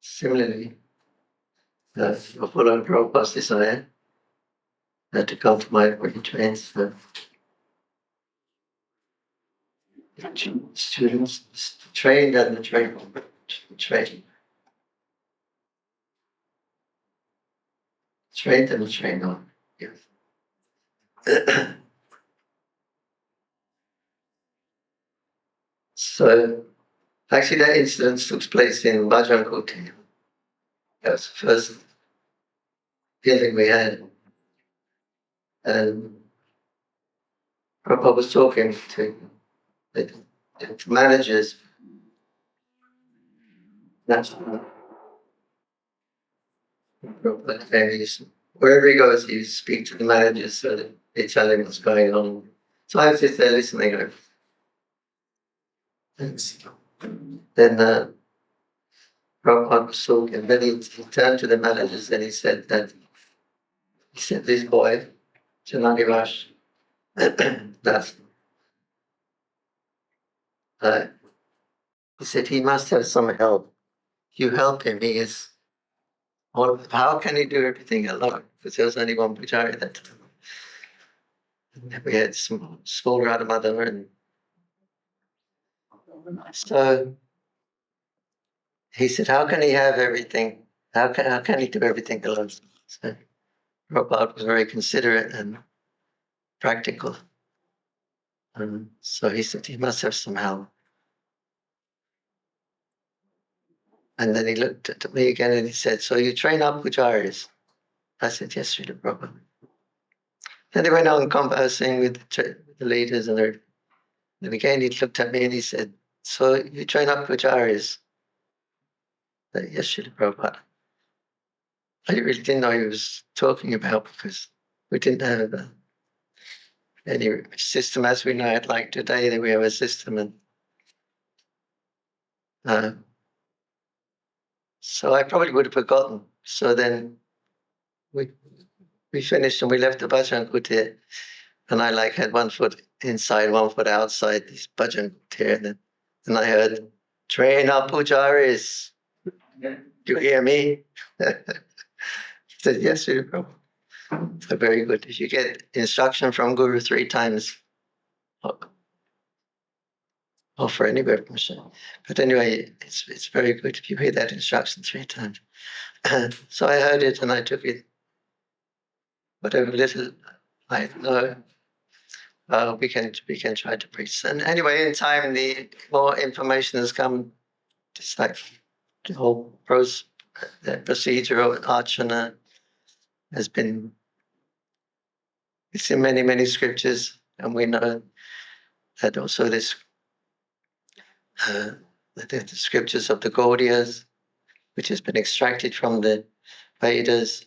Similarly, following Prabhupada's desire to come to Mayapur, he trains students trained and the trained. Trained and trained on. Yes. So, actually, that incident took place in Bajrang. That was the first feeling we had. And Prabhupada was talking to the managers. That's wherever he goes, he speaks to the managers so that they tell him what's going on. So I was just there listening. Then Prabhupada was talking, and then he turned to the managers and he said, this boy, Jananivas, that's, he said, he must have some help. You help him, he is, how can he do everything alone? Because there was only one pujari at that time. And we had some small Radha Mother, and so he said, how can he have everything? How can he do everything alone? So Prabhupada was very considerate and practical. So he said, he must have some help. And then he looked at me again and he said, so you train up pujaris? I said, yes, Srila Prabhupada. Then he went on conversing with the leaders and everything. Then again he looked at me and he said, so you train up pujaris? I said, yes, Srila Prabhupada. I really didn't know he was talking about because we didn't have any system as we know it like today, that we have a system. And so I probably would have forgotten. So then we finished and we left the bhajan kutir, and I had one foot inside, one foot outside this bhajan kutir, and I heard, train up pujaris. Do you hear me? I said, yes, Sri Prabhu. So very good. If you get instruction from Guru 3 times, or for any permission. But anyway, it's very good if you hear that instruction 3 times. So I heard it and I took it. Whatever little I know, we can try to preach. And anyway, in time, the more information has come. Just like the whole the procedure of archana has been. It's in many scriptures, and we know that also this the scriptures of the Gaudiyas, which has been extracted from the Vedas,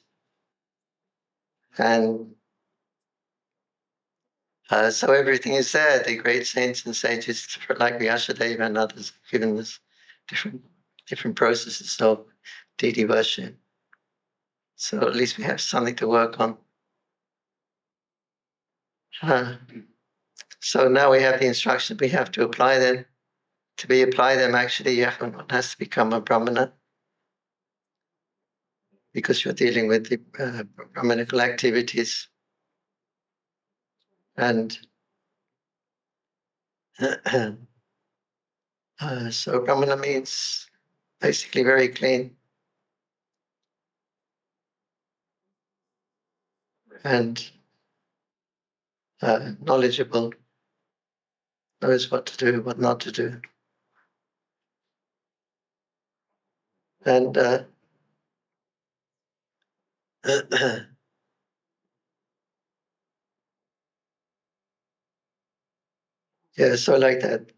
and so everything is there. The great saints and sages, like Vyasadeva and others, given us different processes of deity worship. So at least we have something to work on. So now we have the instructions. We have to apply them. To apply them, actually, one has to become a Brahmana, because you're dealing with the Brahmanical activities. And so Brahmana means basically very clean and knowledgeable, knows what to do, what not to do. And yeah, so like that.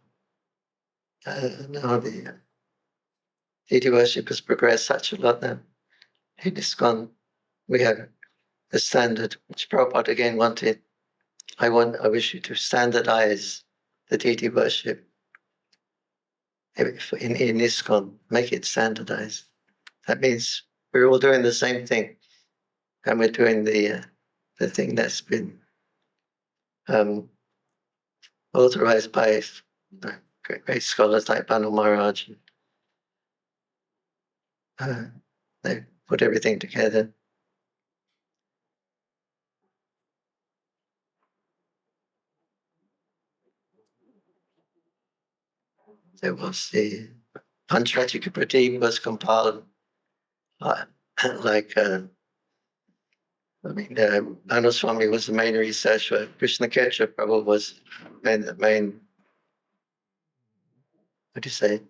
Now the deity worship has progressed such a lot now. In ISKCON, we have a standard, which Prabhupada again wanted. I wish you to standardize the deity worship in ISKCON, make it standardized. That means we're all doing the same thing, and we're doing the thing that's been authorized by great scholars like Banu Maharaj. They put everything together. There was the Panchratika Pradeep was compiled like Anuswami was the main researcher. Krishna Ketra Prabhu was the main, what do you say?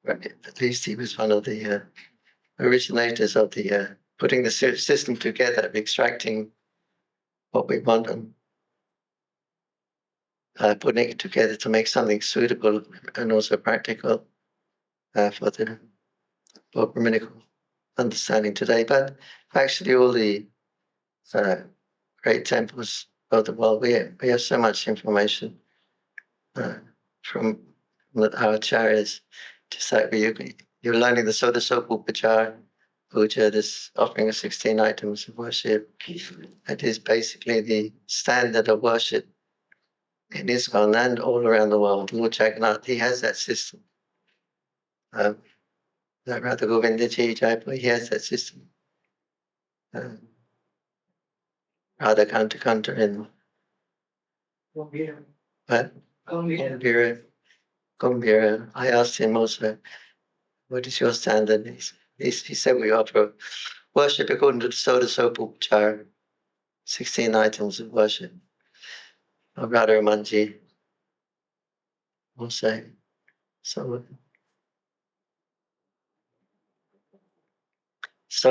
At least he was one of the originators of the putting the system together, extracting what we want and putting it together to make something suitable and also practical for the Brahmanical understanding today. But actually, all the great temples of the world, we have so much information from our acharyas. Just like you're learning the Soda Soap Puja, this offering of 16 items of worship. That is basically the standard of worship in ISKCON and all around the world. Lord Jagannath, he has that system. Radha Govindaji Jaipur, he has that system. Radha Kanta Kanta in Gambhira. I asked him also, what is your standard? He said we offer worship according to the Soda Soap Upachar, 16 items of worship. Radharamanji will say. So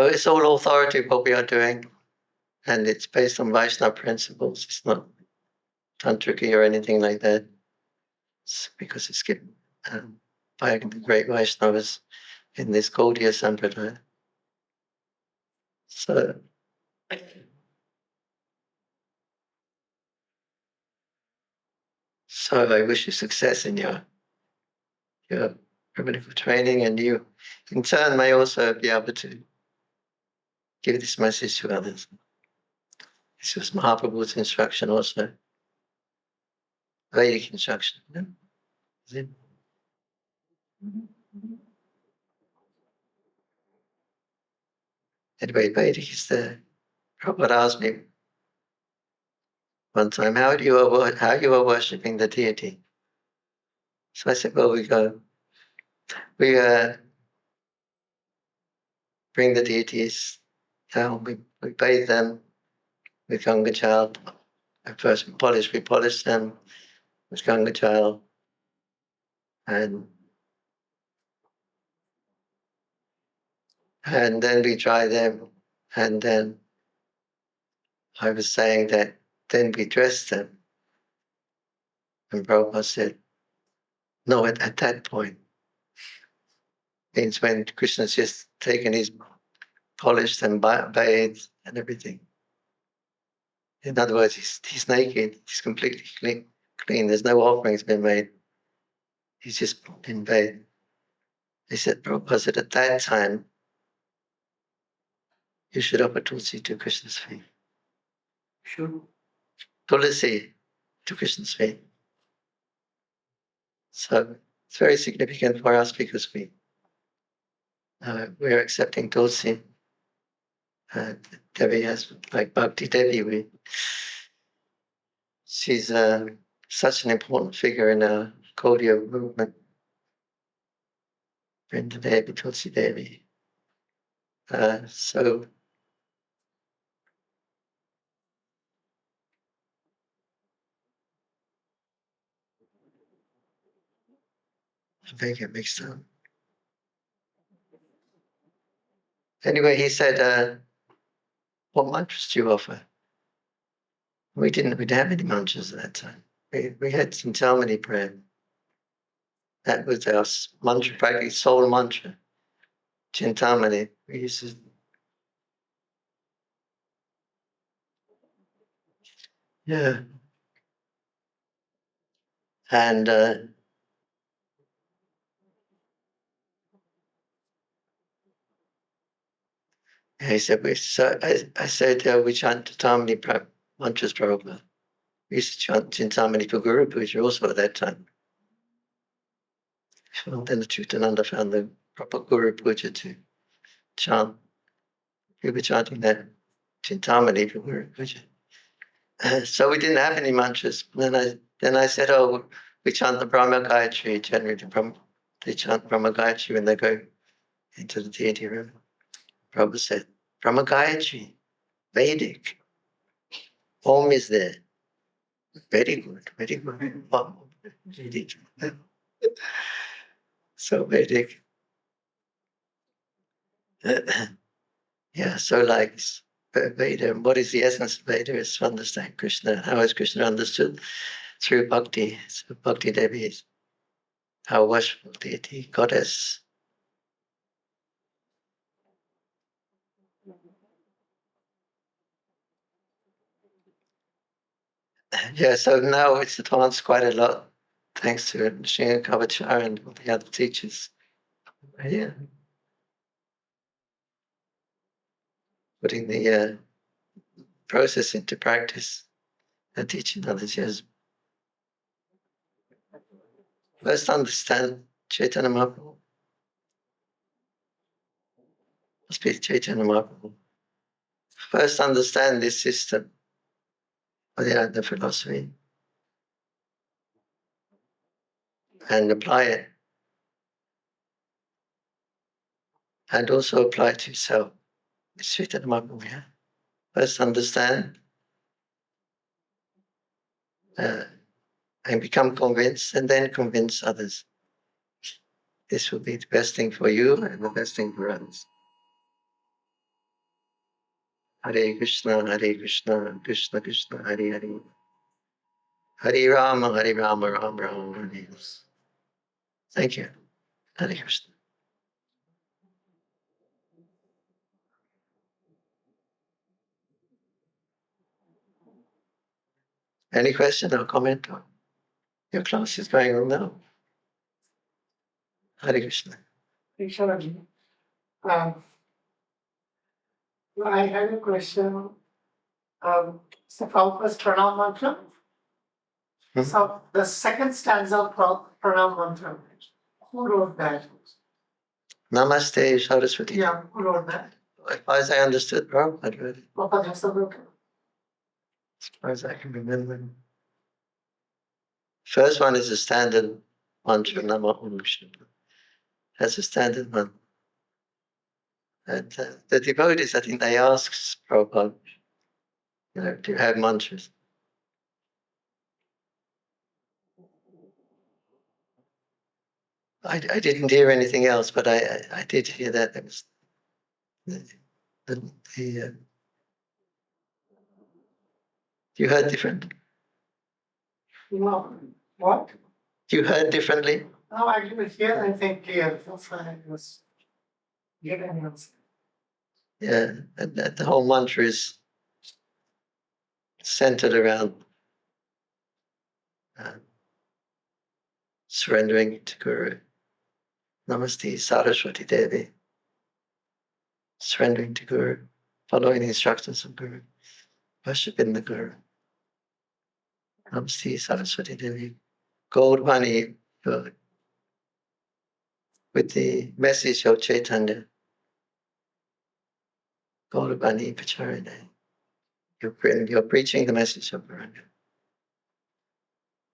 it's all authority what we are doing, and it's based on Vaishnava principles. It's not tantriki or anything like that. It's because it's given by the great Vaishnavas in this Gaudiya Sampradaya. So I wish you success in your Brahmanical training, and you in turn may also be able to give this message to others. This was Mahaprabhu's instruction also, Vedic instruction. Is it? Anyway, Vedic is the Prabhupada asked me one time, how you are worshipping the deity? So I said, well, we bring the deities down, we bathe them with Ganga Jal. At first we polish them with Ganga Jal, and then we dry them, and then I was saying that then we dress them. And Prabhupada said, no, at that point, means when Krishna's just taken his polished and bathed and everything. In other words, he's naked, he's completely clean. There's no offerings been made. He's just been bathed. He said, Prabhupada said, at that time, you should offer tulsi to Krishna's feet. Sure. Tulsi to Krishna's feet. So it's very significant for us because we're accepting tulsi. Devi has, like Bhakti Devi, she's such an important figure in our Gaudiya movement. Vrinda Devi, Tulsi Devi. So I think it makes sense. Anyway, he said, what mantras do you offer? We didn't have any mantras at that time. We had Chintamani prayer. That was our mantra, practically soul mantra. Chintamani. We used to, yeah. And he said, I said, we chant Chintamani mantras, Prabhupada. We used to chant Chintamani for Guru Puja also at that time. Then the Chutananda found the proper Guru Puja to chant. We were chanting that Chintamani for Guru Puja. So we didn't have any mantras. Then I said, oh, we chant the Brahma Gayatri. Generally, they chant Brahma Gayatri when they go into the deity room. Prabhu said, Brahma Gayatri, Vedic. Om is there. Very good, very good. Om. Vedic. So Vedic. Yeah, so like Veda, what is the essence of Veda? Is to understand Krishna. How is Krishna understood? Through bhakti. So bhakti Devi is our worshipful deity, goddess. Yeah, so now it's advanced quite a lot, thanks to Shinga Kavachara and all the other teachers. Yeah. Putting the process into practice and teaching others, yes. First understand Chaitanya Mahaprabhu. Must be Chaitanya Mahaprabhu. First understand this system, the philosophy, and apply it. And also apply it to yourself. It's Chaitanya Mahaprabhu, yeah. First understand and become convinced, and then convince others. This will be the best thing for you and the best thing for others. Hare Krishna, Krishna Krishna, Hare Hare. Hare Rama, Rama Rama, Hare Hare. Thank you. Hare Krishna. Any question or comment? Your class is going on now. Hare Krishna. Krishnaji, I had a question. So Prabhupada's pranam mantra. So the second stanza of pranam mantra, who wrote that? Namaste Saraswati. Yeah, who wrote that? As far as I understood, Prabhupada wrote it. Prabhupada has wrote it. As far as I can remember. First one is a standard mantra, Nama Om Vishnu. That's a standard one. And the devotees, I think they ask Prabhupada, do you have mantras? I didn't hear anything else, but I did hear that. It was you heard different? No, what? You heard differently? No, I didn't hear anything clear. That's why I was getting an answer. Yeah, and the whole mantra is centered around surrendering to Guru. Namaste Saraswati Devi. Surrendering to Guru, following the instructions of Guru, worshiping the Guru. Namaste Saraswati Devi. Gold money with the message of Chaitanya. Gold money Pacharine. You're preaching the message of Guru.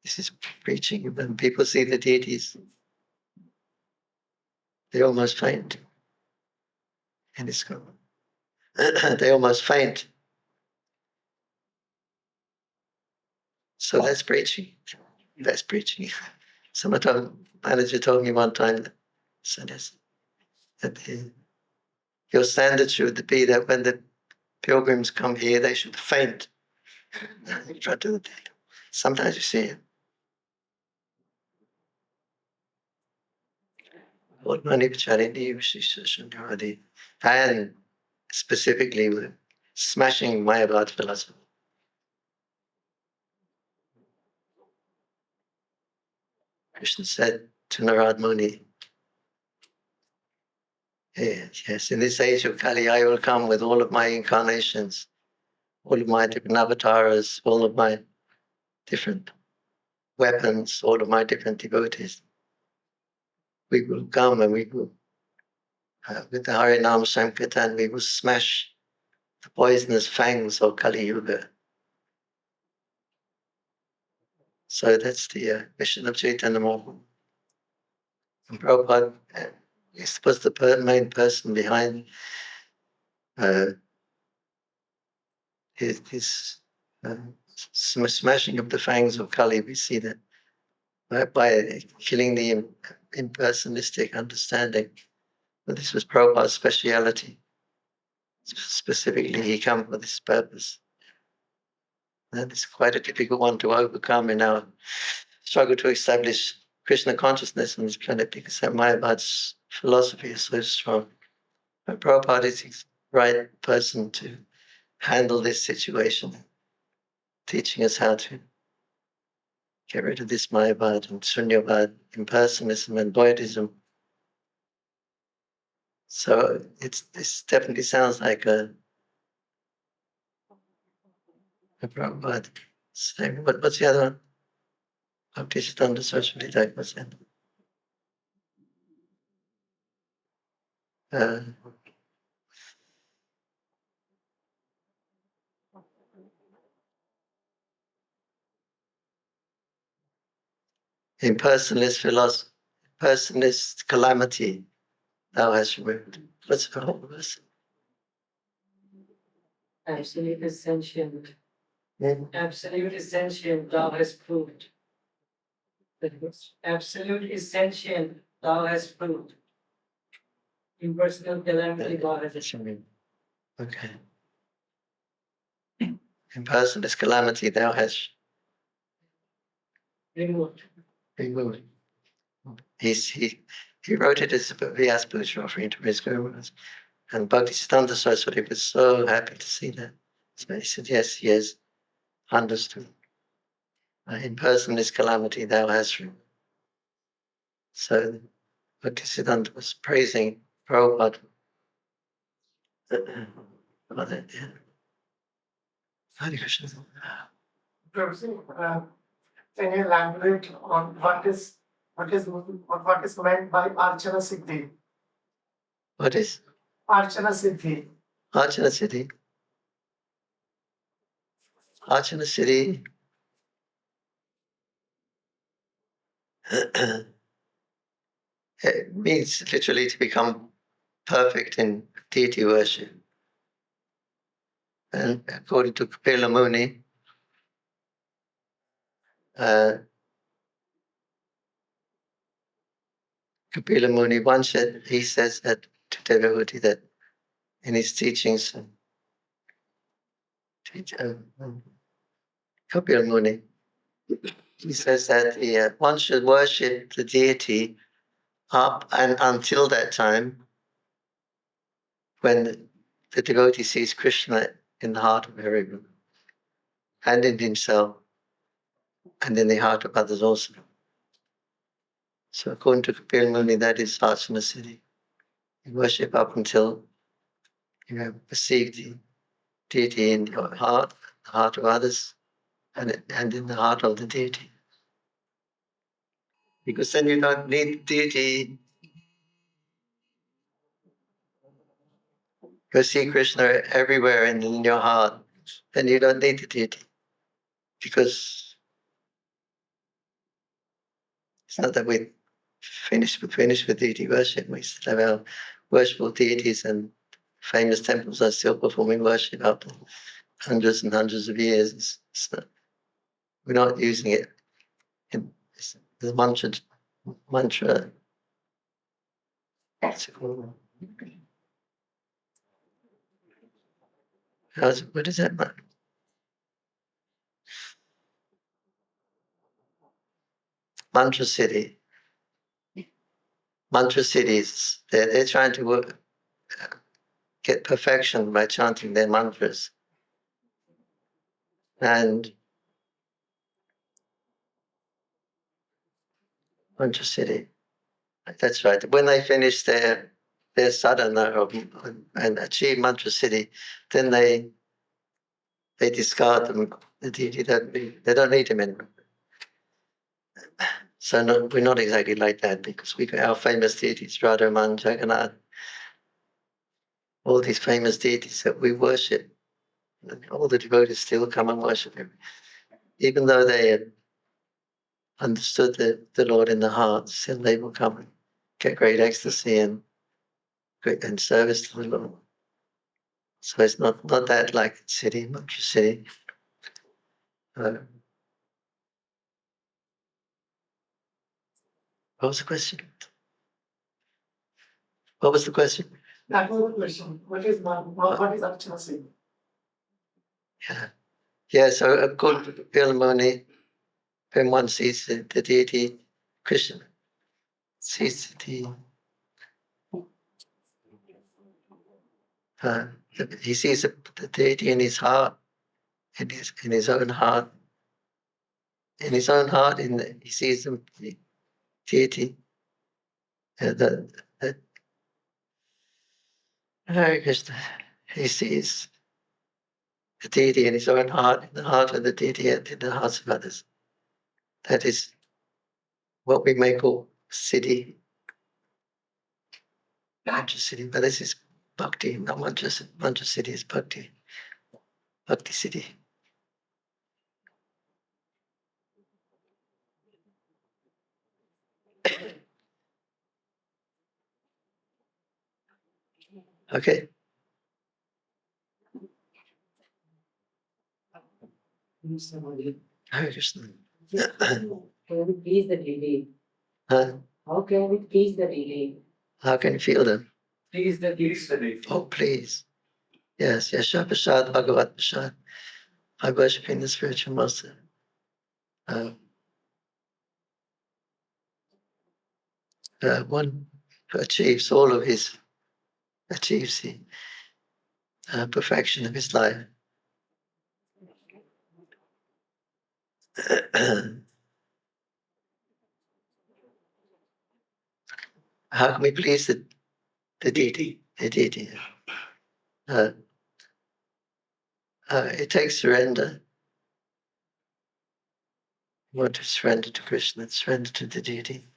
This is preaching. When people see the deities, they almost faint. And it's gone. They almost faint. So that's preaching. That's preaching. Some manager told me one time that your standard should be that when the pilgrims come here, they should faint in front of the temple. Sometimes you see it. And specifically with smashing Mayavad philosophy. Krishna said to Narad Muni, yes, in this age of Kali, I will come with all of my incarnations, all of my different avatars, all of my different weapons, all of my different devotees. We will come and we will, with the Harinam Sankirtan, we will smash the poisonous fangs of Kali Yuga. So that's the mission of Chaitanya Mahaprabhu. And Prabhupada was the main person behind his smashing of the fangs of Kali. We see that by killing the impersonalistic understanding. But this was Prabhupada's speciality. Specifically, he came for this purpose. And it's quite a difficult one to overcome in our struggle to establish Krishna consciousness on this planet, because that Mayapur's philosophy is so strong. But Prabhupada is the right person to handle this situation, teaching us how to get rid of this Mayapur and Sunyavad, impersonalism and Buddhism. So this definitely sounds like a Prabhupada. What's the other one? Bhaktisiddhanta Saraswati Thakur said. Impersonalist philosophy, personalist calamity thou hast removed. What's the whole verse? Absolute is sentient. Absolute is sentient, thou hast proved. Absolute is sentient, thou hast proved. Impersonal calamity, thou hast removed. Okay. Impersonalist calamity thou hast removed. He wrote it as a Vyasa offering to his gurus. And Bhaktisiddhanta Saraswati was so happy to see that. So he said, yes, he has understood. Impersonalist calamity thou hast removed. So Bhaktisiddhanta was praising Prabhupada about that. Yeah. Hare Krishna. Can you elaborate on what is meant by Archana Siddhi? What is? Archana Siddhi. Archana Siddhi. Archana Siddhi. It means literally to become perfect in deity worship. And according to Kapila Muni, Kapila Muni once said, he says that to devotee that in his teachings, Kapila Muni, he says that one should worship the deity up and until that time when the devotee sees Krishna in the heart of everyone, and in himself, and in the heart of others also. So according to Kapila Muni, that is Archana Siddhi. You worship up until you have perceived the deity in your heart, the heart of others, and in the heart of the deity. Because then you don't need deity. You see Krishna everywhere and in your heart, then you don't need the deity. Because it's not that we finished with deity worship. We still have our worshipful deities, and famous temples are still performing worship after hundreds and hundreds of years. We're not using it. The mantra. What is that? Mantra City. Mantra cities. They're trying to get perfection by chanting their mantras. And Mantra City. That's right. When they finish their sadhana and achieve Mantra City, then they they discard them. The deity they don't need him anymore. So no, we're not exactly like that, because our famous deities, Radharman, Jagannath, all these famous deities that we worship, all the devotees still come and worship him, even though they had understood the Lord in the heart. Still, they will come and get great ecstasy and service to the Lord. So it's not that like city, Monkey City. What was the question? What was the question? That was the question. What is Archana saying? Yeah. So according to the Pilmoni, when one sees the deity, Krishna sees he sees the deity in his heart, in his own heart. In his own heart, he sees the deity. Hare Krishna. He sees the deity in his own heart, in the heart of the deity, and in the hearts of others. That is what we may call siddhi, mantra siddhi. But this is bhakti, not mantra siddhi. Mantra siddhi is bhakti, bhakti siddhi. Okay. Hare Krishna. Can we please the deity? Huh? How can we please the deity? How can you feel them? Please the deity. Oh, please. Yes, Yasha Prasad, Bhagavat Prasad. I worship in the spiritual master. One who achieves achieves the perfection of his life. How can we please the deity? The deity. It takes surrender. You want to surrender to Krishna, surrender to the deity.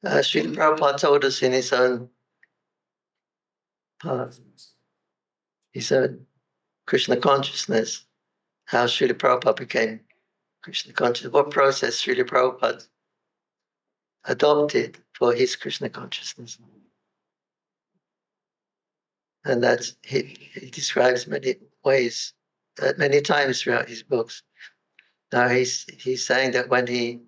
Srila Prabhupada told us in his own path, his own Krishna consciousness, how Srila Prabhupada became Krishna conscious, what process Srila Prabhupada adopted for his Krishna consciousness. And that's, he describes many ways, many times throughout his books. Now he's saying that when he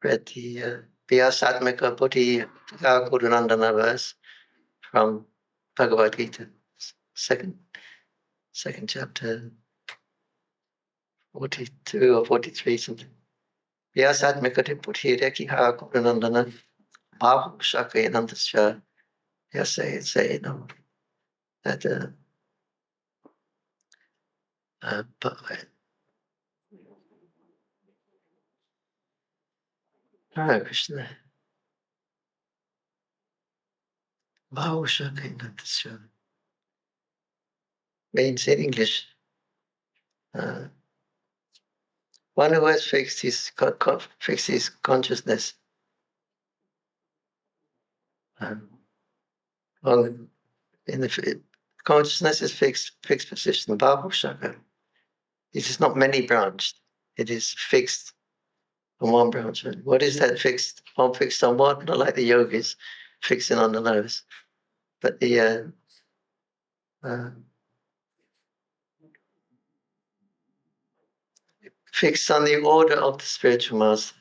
read the Vyasatmika Buddhi Gurunandana verse from Bhagavad Gita, second chapter, 42 or 43 something. Vyasatmika Buddhi Rekiha Gurunandana Bahu Shakayanandasya. Yes, say, you know, that Hare Krishna. Bahu Shakayanandasya means in English, one who has fixed his consciousness on in the consciousness is fixed position. Bahu Shaka. It is not many branched. It is fixed on one branch. What is that fixed? One fixed on what? Not like the yogis fixing on the nose, but the fixed on the order of the spiritual master.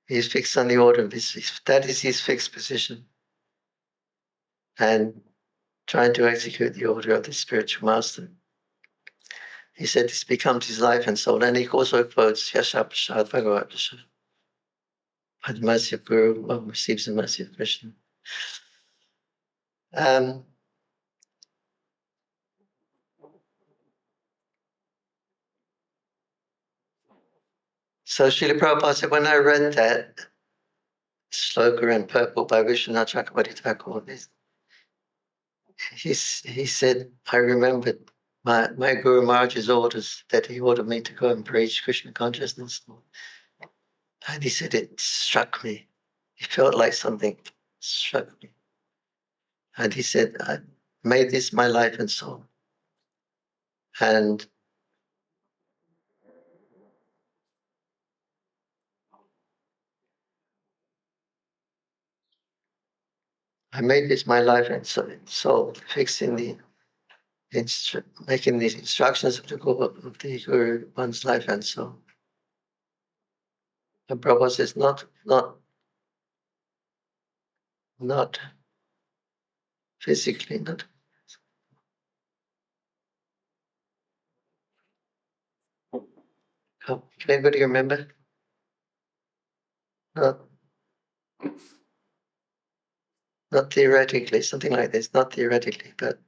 He's fixed on the order of that is his fixed position. And trying to execute the order of the spiritual master. He said this becomes his life and soul. And he also quotes Yasha Prasad Bhagavat Prasad. By the mercy of Guru, one receives the mercy of Krishna. So Srila Prabhupada said, when I read that sloka in purple by Vishwanath Chakravarti Thakur, he said, I remembered my Guru Maharaj's orders that he ordered me to go and preach Krishna consciousness. And he said, it struck me. It felt like something struck me. And he said, I made this my life and soul. And I made this my life and soul, fixing making the instructions of the Guru one's life and soul. And Prabhupada says, not physically, not. Can anybody remember? Not, not theoretically, something like this, not theoretically, but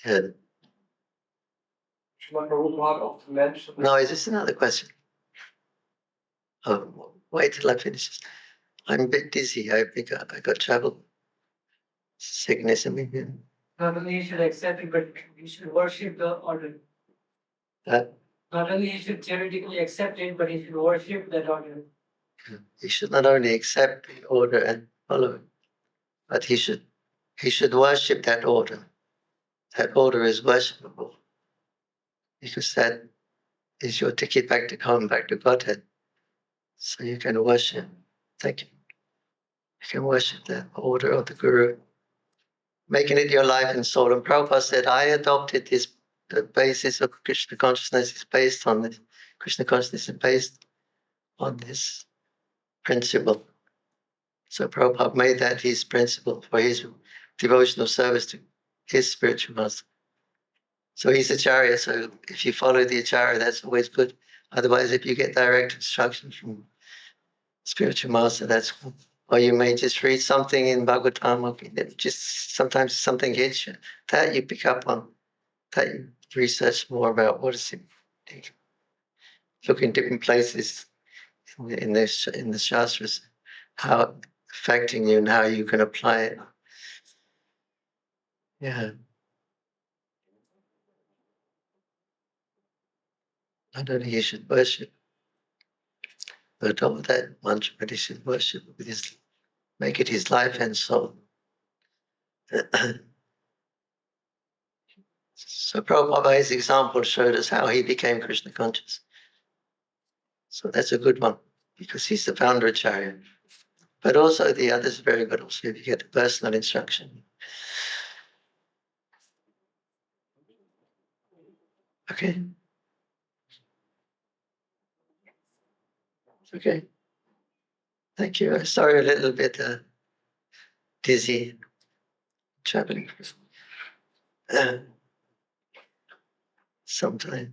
yeah. Srila Prabhupada often mentioned. No, is this another question? Oh, wait till I finish this. I'm a bit dizzy. I got travel sickness in me. Not only you should accept it, but you should worship the order. Not only you should theoretically accept it, but you should worship that order. He should not only accept the order and follow it, but he should worship that order. That order is worshipable because that is your ticket back to Godhead. So you can worship. Thank you. You can worship the order of the Guru, making it your life and soul. And Prabhupada said, I adopted this. The basis of Krishna consciousness is based on this. Krishna consciousness is based on this principle. So Prabhupada made that his principle for his devotional service to his spiritual master. So he's Acharya, so if you follow the Acharya, that's always good. Otherwise, if you get direct instruction from spiritual master, that's good. Or you may just read something in Bhagavatam, or just sometimes something hits you. That you pick up on, that you research more about what is it. Look in different places in the Shastras, how affecting you and how you can apply it. Yeah. Not only you should worship, but all that mantra, but he should worship with his, make it his life and soul. So Prabhupada, by his example, showed us how he became Krishna conscious. So that's a good one, because he's the founder Acharya. But also the others are very good also if you get the personal instruction. Okay. Okay. Thank you. Sorry, a little bit dizzy traveling sometime.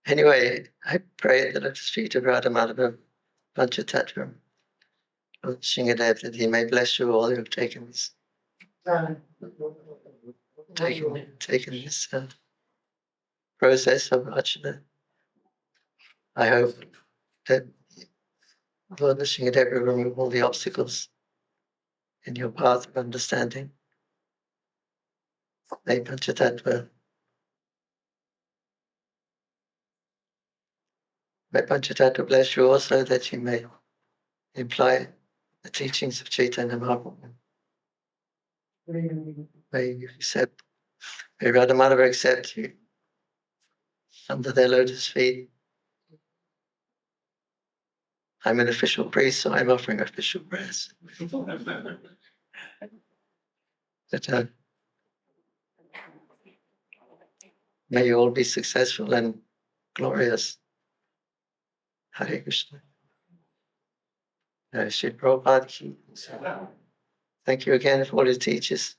Anyway, I pray at the lotus feet of Radha Madhava Panchatattva, Lord Shingadev, that he may bless you all who have taken this, taken this process of Rachana. I hope that Lord Shingadev will remove all the obstacles in your path of understanding. May Panchatattva bless you also, that you may imply the teachings of Chaitanya Mahaprabhu. May you accept, may Radha Madhava accept you under their lotus feet. I'm an official priest, so I'm offering official prayers. That may you all be successful and glorious. Hare Krishna. Shri Prabhupada. Thank you again for all your teachers.